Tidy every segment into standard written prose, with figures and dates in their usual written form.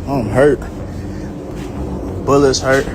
I'm hurt. Bullets hurt.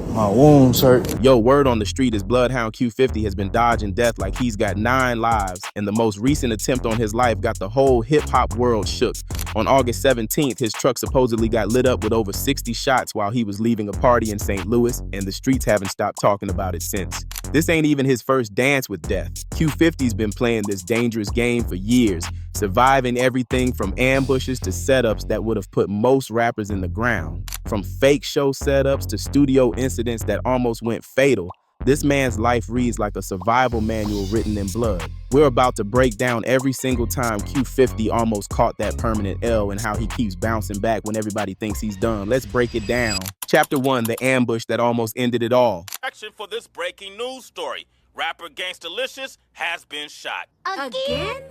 My wounds hurt. Yo, word on the street is Bloodhound Q50 has been dodging death like he's got 9 lives, and the most recent attempt on his life got the whole hip-hop world shook. On August 17th, his truck supposedly got lit up with over 60 shots while he was leaving a party in St. Louis, and the streets haven't stopped talking about it since. This ain't even his first dance with death. Q50's been playing this dangerous game for years, surviving everything from ambushes to setups that would have put most rappers in the ground. From fake show setups to studio incidents that almost went fatal, this man's life reads like a survival manual written in blood. We're about to break down every single time Q50 almost caught that permanent L and how he keeps bouncing back when everybody thinks he's done. Let's break it down. Chapter 1, the ambush that almost ended it all. Action for this breaking news story. Rapper Gangstalicious has been shot. Again?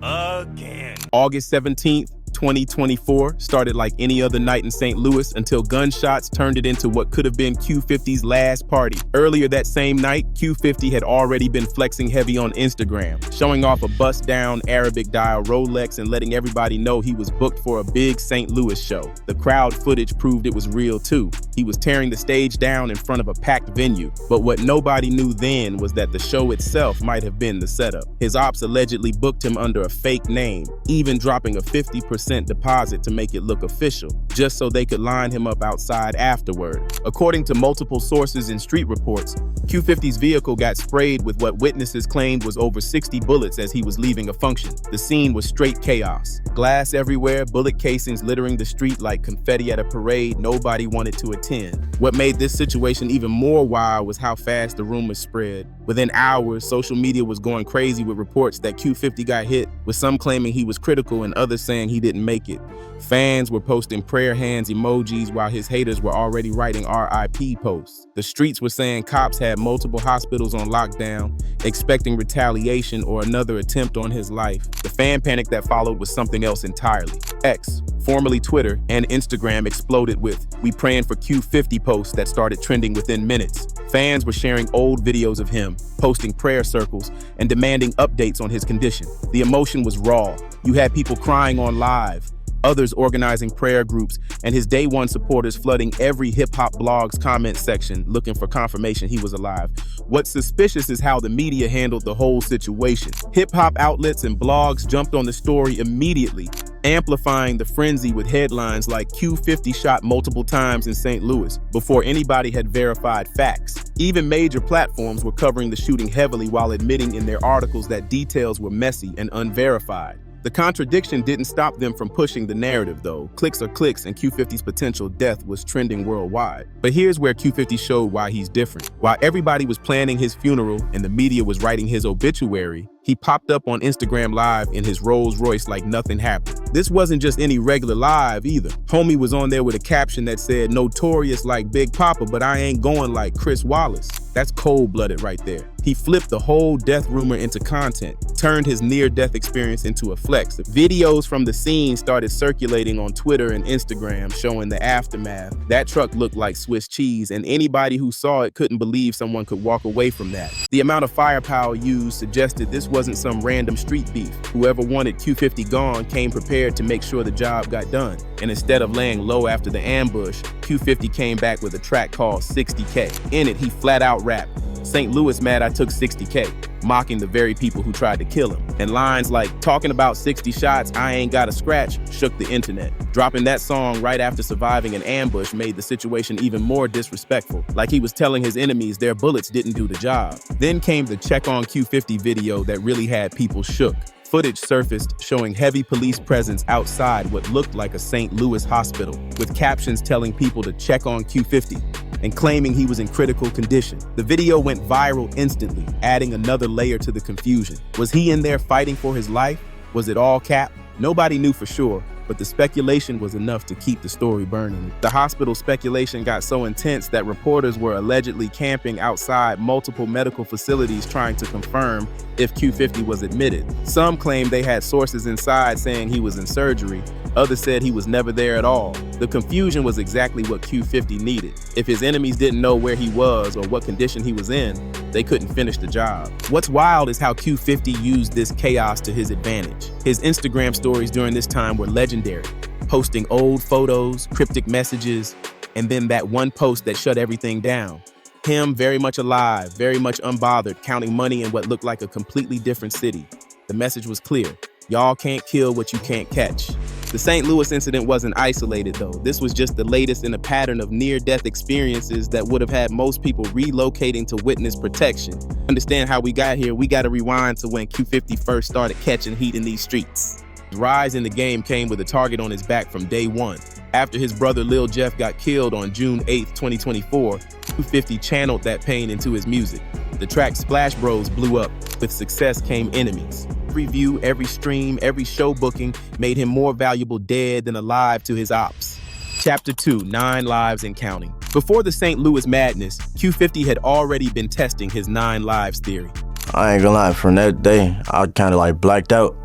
Again. August 17th, 2024 started like any other night in St. Louis until gunshots turned it into what could have been Q50's last party. Earlier that same night, Q50 had already been flexing heavy on Instagram, showing off a bust-down Arabic dial Rolex and letting everybody know he was booked for a big St. Louis show. The crowd footage proved it was real too. He was tearing the stage down in front of a packed venue, but what nobody knew then was that the show itself might have been the setup. His ops allegedly booked him under a fake name, even dropping a 50% deposit to make it look official, just so they could line him up outside afterward. According to multiple sources and street reports, Q50's vehicle got sprayed with what witnesses claimed was over 60 bullets as he was leaving a function. The scene was straight chaos. Glass everywhere, bullet casings littering the street like confetti at a parade nobody wanted to attend. What made this situation even more wild was how fast the rumors spread. Within hours, social media was going crazy with reports that Q50 got hit, with some claiming he was critical and others saying he didn't make it. Fans were posting prayer hands emojis while his haters were already writing RIP posts. The streets were saying cops had multiple hospitals on lockdown, expecting retaliation or another attempt on his life. The fan panic that followed was something else entirely. X, formerly Twitter, and Instagram exploded with "We praying for Q50" posts that started trending within minutes. Fans were sharing old videos of him, posting prayer circles, and demanding updates on his condition. The emotion was raw. You had people crying on live, others organizing prayer groups, and his day one supporters flooding every hip-hop blog's comment section looking for confirmation he was alive. What's suspicious is how the media handled the whole situation. Hip-hop outlets and blogs jumped on the story immediately, amplifying the frenzy with headlines like "Q50 shot multiple times in St. Louis" before anybody had verified facts. Even major platforms were covering the shooting heavily while admitting in their articles that details were messy and unverified. The contradiction didn't stop them from pushing the narrative though. Clicks are clicks, and Q50's potential death was trending worldwide. But here's where Q50 showed why he's different. While everybody was planning his funeral and the media was writing his obituary, he popped up on Instagram Live in his Rolls Royce like nothing happened. This wasn't just any regular live either. Homie was on there with a caption that said, "Notorious like Big Papa, but I ain't going like Chris Wallace." That's cold-blooded right there. He flipped the whole death rumor into content, turned his near-death experience into a flex. Videos from the scene started circulating on Twitter and Instagram showing the aftermath. That truck looked like Swiss cheese, and anybody who saw it couldn't believe someone could walk away from that. The amount of firepower used suggested this wasn't some random street beef. Whoever wanted Q50 gone came prepared to make sure the job got done. And instead of laying low after the ambush, Q50 came back with a track called 60K. In it, he flat out rapped, "St. Louis mad I took 60K, mocking the very people who tried to kill him. And lines like, "Talking about 60 shots, I ain't got a scratch," shook the internet. Dropping that song right after surviving an ambush made the situation even more disrespectful, like he was telling his enemies their bullets didn't do the job. Then came the Check on Q50 video that really had people shook. Footage surfaced showing heavy police presence outside what looked like a St. Louis hospital, with captions telling people to check on Q50 and claiming he was in critical condition. The video went viral instantly, adding another layer to the confusion. Was he in there fighting for his life? Was it all cap? Nobody knew for sure, but the speculation was enough to keep the story burning. The hospital speculation got so intense that reporters were allegedly camping outside multiple medical facilities trying to confirm if Q50 was admitted. Some claimed they had sources inside saying he was in surgery. Others said he was never there at all. The confusion was exactly what Q50 needed. If his enemies didn't know where he was or what condition he was in, they couldn't finish the job. What's wild is how Q50 used this chaos to his advantage. His Instagram stories during this time were legendary. posting old photos, cryptic messages, and then that one post that shut everything down. Him very much alive, very much unbothered, counting money in what looked like a completely different city. The message was clear. Y'all can't kill what you can't catch. The St. Louis incident wasn't isolated, though. This was just the latest in a pattern of near-death experiences that would have had most people relocating to witness protection. Understand how we got here, we gotta rewind to when Q50 first started catching heat in these streets. His rise in the game came with a target on his back from day one. After his brother Lil Jeff got killed on June 8th, 2024, Q50 channeled that pain into his music. The track Splash Bros blew up. With success came enemies. Every view, every stream, every show booking made him more valuable dead than alive to his ops. Chapter 2, 9 Lives and Counting. Before the St. Louis madness, Q50 had already been testing his 9 lives theory. I ain't gonna lie, from that day, I kind of like blacked out,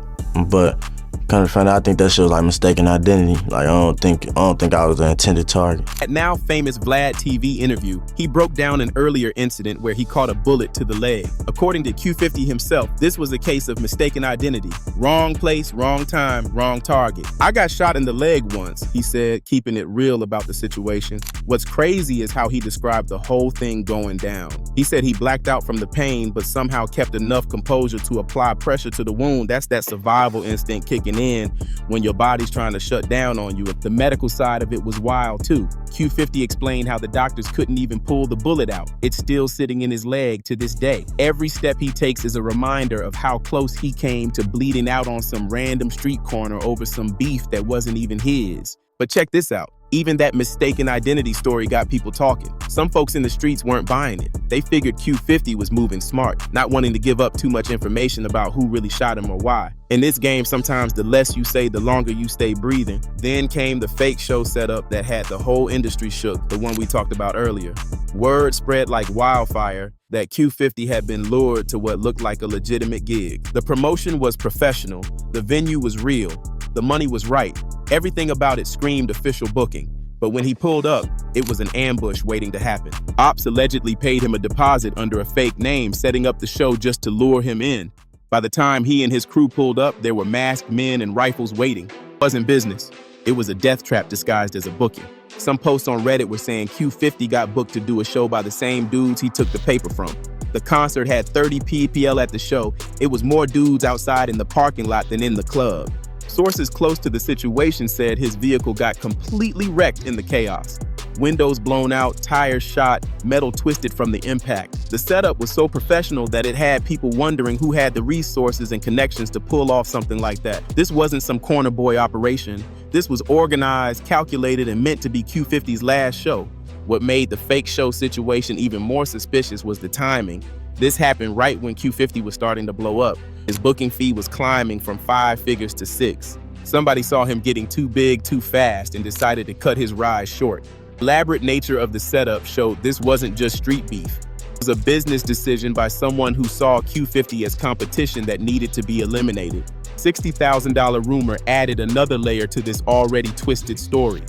but kind of found out, I think that shit was like mistaken identity. Like I don't think I was the intended target. At now famous Vlad TV interview, he broke down an earlier incident where he caught a bullet to the leg. According to Q50 himself, this was a case of mistaken identity. Wrong place, wrong time, wrong target. I got shot in the leg once, he said, keeping it real about the situation. What's crazy is how he described the whole thing going down. He said he blacked out from the pain, but somehow kept enough composure to apply pressure to the wound. That's that survival instinct kicking in when your body's trying to shut down on you. The medical side of it was wild too. Q50 explained how the doctors couldn't even pull the bullet out. It's still sitting in his leg to this day. Every step he takes is a reminder of how close he came to bleeding out on some random street corner over some beef that wasn't even his. But check this out. Even that mistaken identity story got people talking. Some folks in the streets weren't buying it. They figured Q50 was moving smart, not wanting to give up too much information about who really shot him or why. In this game, sometimes the less you say, the longer you stay breathing. Then came the fake show setup that had the whole industry shook, the one we talked about earlier. Word spread like wildfire that Q50 had been lured to what looked like a legitimate gig. The promotion was professional, the venue was real, the money was right. Everything about it screamed official booking. But when he pulled up, it was an ambush waiting to happen. Ops allegedly paid him a deposit under a fake name, setting up the show just to lure him in. By the time he and his crew pulled up, there were masked men and rifles waiting. It wasn't business. It was a death trap disguised as a booking. Some posts on Reddit were saying Q50 got booked to do a show by the same dudes he took the paper from. The concert had 30 PPL at the show. It was more dudes outside in the parking lot than in the club. Sources close to the situation said his vehicle got completely wrecked in the chaos. Windows blown out, tires shot, metal twisted from the impact. The setup was so professional that it had people wondering who had the resources and connections to pull off something like that. This wasn't some corner boy operation. This was organized, calculated, and meant to be Q50's last show. What made the fake show situation even more suspicious was the timing. This happened right when Q50 was starting to blow up. His booking fee was climbing from 5 figures to 6. Somebody saw him getting too big too fast and decided to cut his rise short. The elaborate nature of the setup showed this wasn't just street beef. It was a business decision by someone who saw Q50 as competition that needed to be eliminated. $60,000 rumor added another layer to this already twisted story.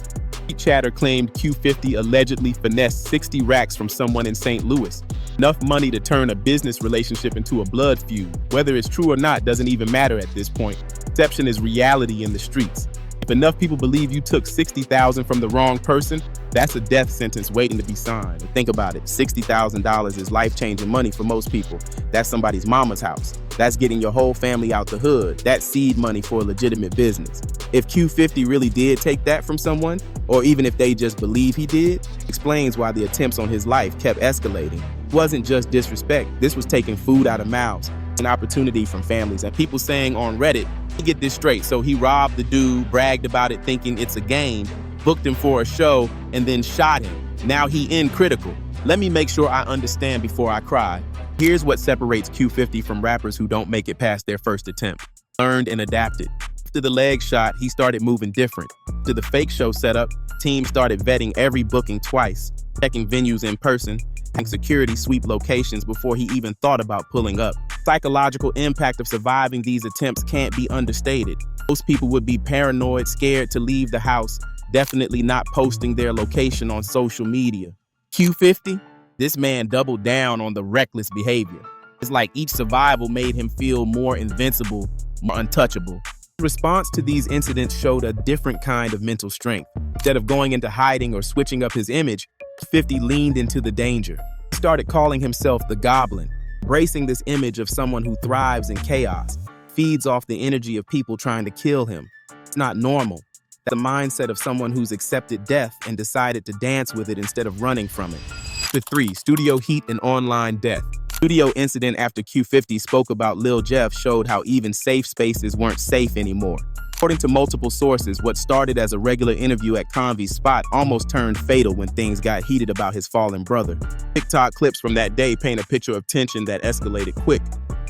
Chatter claimed Q50 allegedly finessed 60 racks from someone in St. Louis. Enough money to turn a business relationship into a blood feud. Whether it's true or not doesn't even matter at this point. Perception is reality in the streets. If enough people believe you took $60,000 from the wrong person, that's a death sentence waiting to be signed. And think about it, $60,000 is life-changing money for most people. That's somebody's mama's house. That's getting your whole family out the hood. That's seed money for a legitimate business. If Q50 really did take that from someone, or even if they just believe he did, explains why the attempts on his life kept escalating. It wasn't just disrespect, this was taking food out of mouths, an opportunity from families. And people saying on Reddit, get this straight, so he robbed the dude, bragged about it thinking it's a game, booked him for a show, and then shot him. Now he in critical. Let me make sure I understand before I cry. Here's what separates Q50 from rappers who don't make it past their first attempt. Learned and adapted. After the leg shot, he started moving different. To the fake show setup, teams started vetting every booking twice, checking venues in person, and security sweep locations before he even thought about pulling up. Psychological impact of surviving these attempts can't be understated. Most people would be paranoid, scared to leave the house, definitely not posting their location on social media. Q50? This man doubled down on the reckless behavior. It's like each survival made him feel more invincible, more untouchable. His response to these incidents showed a different kind of mental strength. Instead of going into hiding or switching up his image, 50 leaned into the danger. He started calling himself the Goblin, embracing this image of someone who thrives in chaos, feeds off the energy of people trying to kill him. It's not normal. That's the mindset of someone who's accepted death and decided to dance with it instead of running from it. The 3. Studio heat and online death. Studio incident after Q50 spoke about Lil Jeff showed how even safe spaces weren't safe anymore. According to multiple sources, what started as a regular interview at Convy's spot almost turned fatal when things got heated about his fallen brother. TikTok clips from that day paint a picture of tension that escalated quick.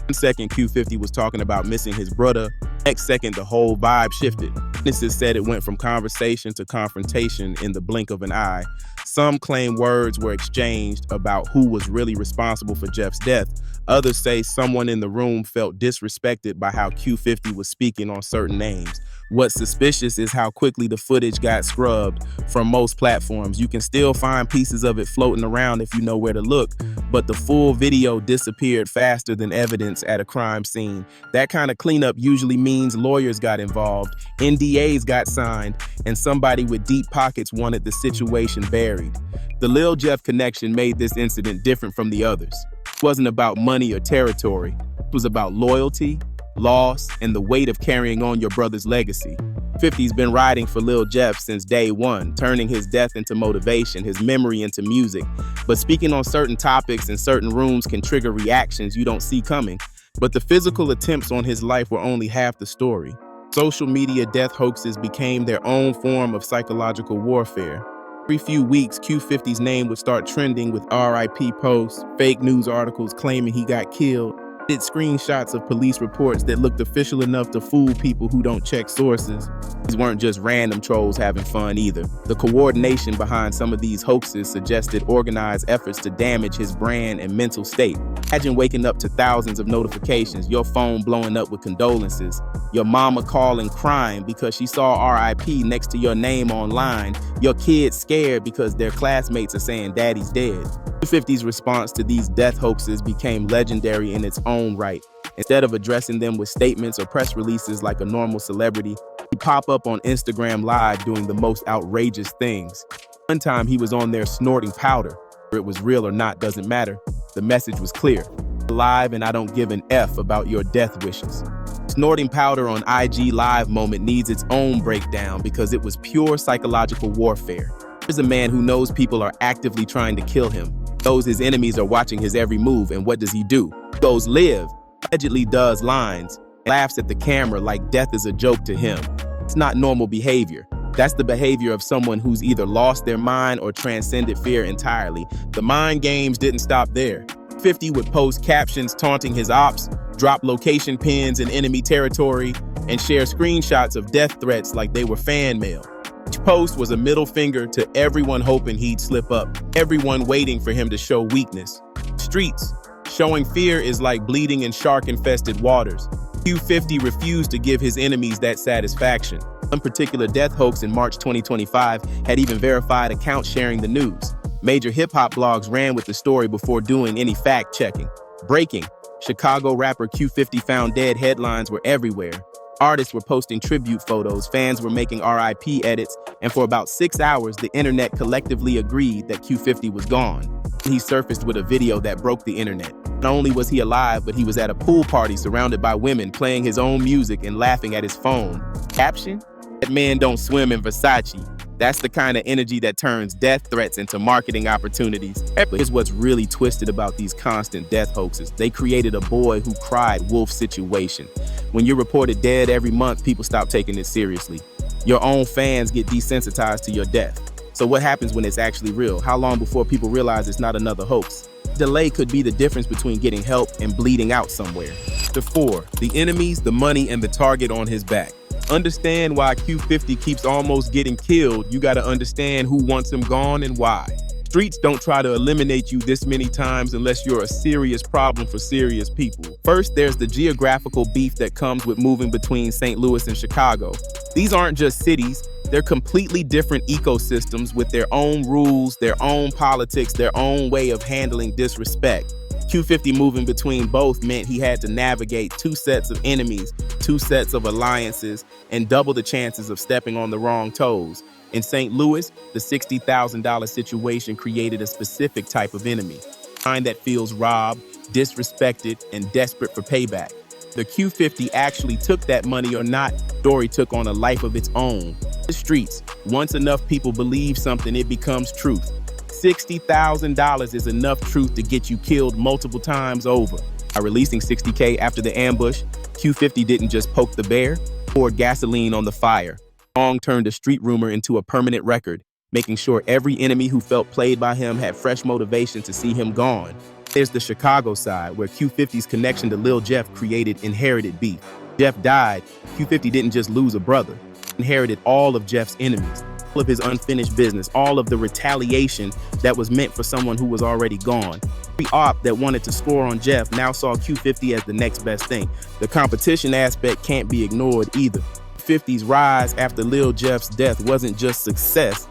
1 second, Q50 was talking about missing his brother. Next second, the whole vibe shifted. Witnesses said it went from conversation to confrontation in the blink of an eye. Some claim words were exchanged about who was really responsible for Jeff's death. Others say someone in the room felt disrespected by how Q50 was speaking on certain names. What's suspicious is how quickly the footage got scrubbed from most platforms. You can still find pieces of it floating around if you know where to look, but the full video disappeared faster than evidence at a crime scene. That kind of cleanup usually means lawyers got involved, NDAs got signed, and somebody with deep pockets wanted the situation buried. The Lil Jeff connection made this incident different from the others. It wasn't about money or territory. It was about loyalty, loss, and the weight of carrying on your brother's legacy. 50's been riding for Lil Jeff since day one, turning his death into motivation, his memory into music. But speaking on certain topics in certain rooms can trigger reactions you don't see coming. But the physical attempts on his life were only half the story. Social media death hoaxes became their own form of psychological warfare. Every few weeks, Q50's name would start trending with RIP posts, fake news articles claiming he got killed, screenshots of police reports that looked official enough to fool people who don't check sources. These weren't just random trolls having fun either. The coordination behind some of these hoaxes suggested organized efforts to damage his brand and mental state. Imagine waking up to thousands of notifications, your phone blowing up with condolences, your mama calling crying because she saw RIP next to your name online, your kids scared because their classmates are saying daddy's dead. 50's response to these death hoaxes became legendary in its own right. Instead of addressing them with statements or press releases like a normal celebrity, he'd pop up on Instagram Live doing the most outrageous things. One time he was on there snorting powder. Whether it was real or not doesn't matter. The message was clear. Alive and I don't give an F about your death wishes. Snorting powder on IG Live moment needs its own breakdown because it was pure psychological warfare. Here's a man who knows people are actively trying to kill him, knows his enemies are watching his every move, and what does he do? He goes live, allegedly does lines, and laughs at the camera like death is a joke to him. It's not normal behavior. That's the behavior of someone who's either lost their mind or transcended fear entirely. The mind games didn't stop there. 50 would post captions taunting his ops, drop location pins in enemy territory, and share screenshots of death threats like they were fan mail. Each post was a middle finger to everyone hoping he'd slip up, everyone waiting for him to show weakness. Streets, showing fear is like bleeding in shark-infested waters. Q50 refused to give his enemies that satisfaction. One particular death hoax in March 2025 had even verified accounts sharing the news. Major hip-hop blogs ran with the story before doing any fact-checking. Breaking, Chicago rapper Q50 found dead headlines were everywhere. Artists were posting tribute photos, fans were making RIP edits, and for about 6 hours, the internet collectively agreed that Q50 was gone. He surfaced with a video that broke the internet. Not only was he alive, but he was at a pool party surrounded by women playing his own music and laughing at his phone. Caption? That man don't swim in Versace. That's the kind of energy that turns death threats into marketing opportunities. Here's what's really twisted about these constant death hoaxes. They created a boy who cried wolf situation. When you're reported dead every month, people stop taking it seriously. Your own fans get desensitized to your death. So what happens when it's actually real? How long before people realize it's not another hoax? Delay could be the difference between getting help and bleeding out somewhere. The 4, the enemies, the money, and the target on his back. Understand why Q50 keeps almost getting killed. You gotta understand who wants him gone and why. Streets don't try to eliminate you this many times unless you're a serious problem for serious people. First, there's the geographical beef that comes with moving between St. Louis and Chicago. These aren't just cities, they're completely different ecosystems with their own rules, their own politics, their own way of handling disrespect. Q50 moving between both meant he had to navigate 2 sets of enemies two sets of alliances, and double the chances of stepping on the wrong toes. In St. Louis, the $60,000 situation created a specific type of enemy, kind that feels robbed, disrespected, and desperate for payback. The Q50 actually took that money or not, story took on a life of its own. The streets, once enough people believe something, it becomes truth. $60,000 is enough truth to get you killed multiple times over. By releasing $60K after the ambush, Q50 didn't just poke the bear, poured gasoline on the fire. Song turned a street rumor into a permanent record, making sure every enemy who felt played by him had fresh motivation to see him gone. There's the Chicago side, where Q50's connection to Lil Jeff created inherited beef. Jeff died, Q50 didn't just lose a brother, he inherited all of Jeff's enemies, all of his unfinished business, all of the retaliation that was meant for someone who was already gone. Every op that wanted to score on Jeff now saw Q50 as the next best thing. The competition aspect can't be ignored either. Q50's rise after Lil Jeff's death wasn't just success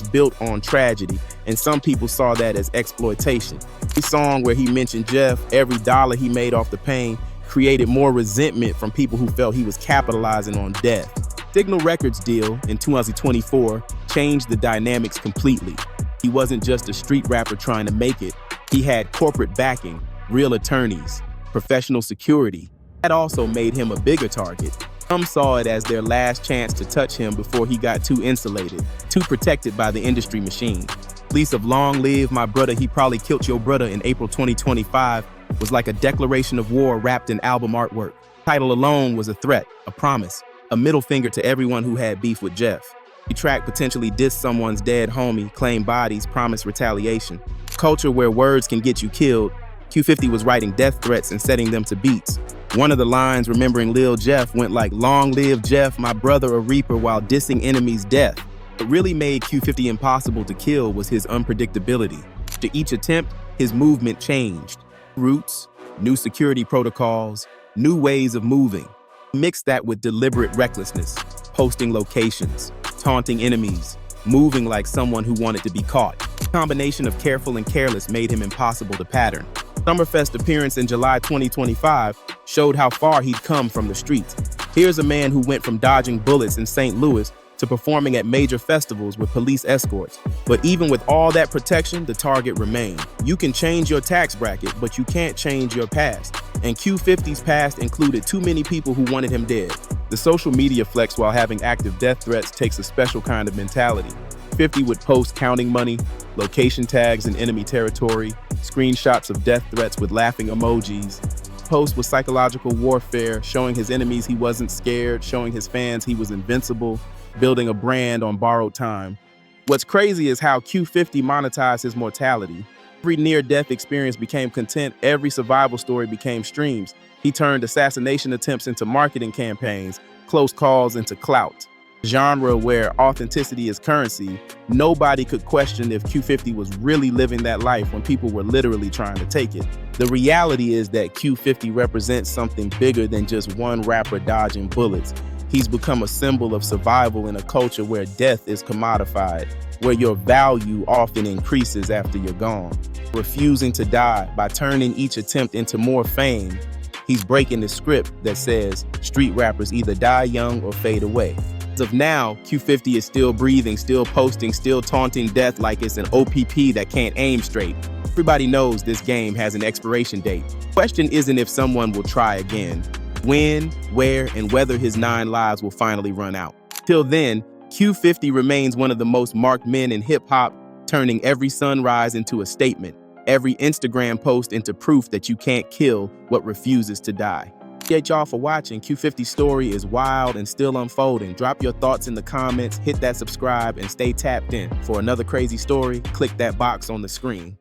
built on tragedy, and some people saw that as exploitation. The song where he mentioned Jeff, every dollar he made off the pain, created more resentment from people who felt he was capitalizing on death. Signal Records deal in 2024 changed the dynamics completely. He wasn't just a street rapper trying to make it. He had corporate backing, real attorneys, professional security. That also made him a bigger target. Some saw it as their last chance to touch him before he got too insulated, too protected by the industry machine. Release of Long Live My Brother, He Probably Killed Your Brother in April 2025 was like a declaration of war wrapped in album artwork. The title alone was a threat, a promise, a middle finger to everyone who had beef with Jeff. The track potentially dissed someone's dead homie, claimed bodies, promised retaliation. Culture where words can get you killed, Q50 was writing death threats and setting them to beats. One of the lines remembering Lil Jeff went like, "Long live Jeff, my brother a reaper," while dissing enemies' death. What really made Q50 impossible to kill was his unpredictability. After each attempt, his movement changed. Routes, new security protocols, new ways of moving. Mix that with deliberate recklessness, posting locations, taunting enemies, moving like someone who wanted to be caught. The combination of careful and careless made him impossible to pattern. Summerfest appearance in July 2025 showed how far he'd come from the streets. Here's a man who went from dodging bullets in St. Louis to performing at major festivals with police escorts. But even with all that protection, the target remained. You can change your tax bracket, but you can't change your past. And Q50's past included too many people who wanted him dead. The social media flex while having active death threats takes a special kind of mentality. 50 would post counting money, location tags in enemy territory, screenshots of death threats with laughing emojis, posts with psychological warfare, showing his enemies he wasn't scared, showing his fans he was invincible, building a brand on borrowed time. What's crazy is how Q50 monetized his mortality. Every near-death experience became content, every survival story became streams. He turned assassination attempts into marketing campaigns, close calls into clout. Genre where authenticity is currency, nobody could question if Q50 was really living that life when people were literally trying to take it. The reality is that Q50 represents something bigger than just one rapper dodging bullets. He's become a symbol of survival in a culture where death is commodified, where your value often increases after you're gone. Refusing to die by turning each attempt into more fame, he's breaking the script that says street rappers either die young or fade away. As of now, Q50 is still breathing, still posting, still taunting death like it's an OPP that can't aim straight. Everybody knows this game has an expiration date. The question isn't if someone will try again. When, where, and whether his 9 lives will finally run out. Till then, Q50 remains one of the most marked men in hip-hop, turning every sunrise into a statement, every Instagram post into proof that you can't kill what refuses to die. Appreciate y'all for watching. Q50's story is wild and still unfolding. Drop your thoughts in the comments, hit that subscribe, and stay tapped in. For another crazy story, click that box on the screen.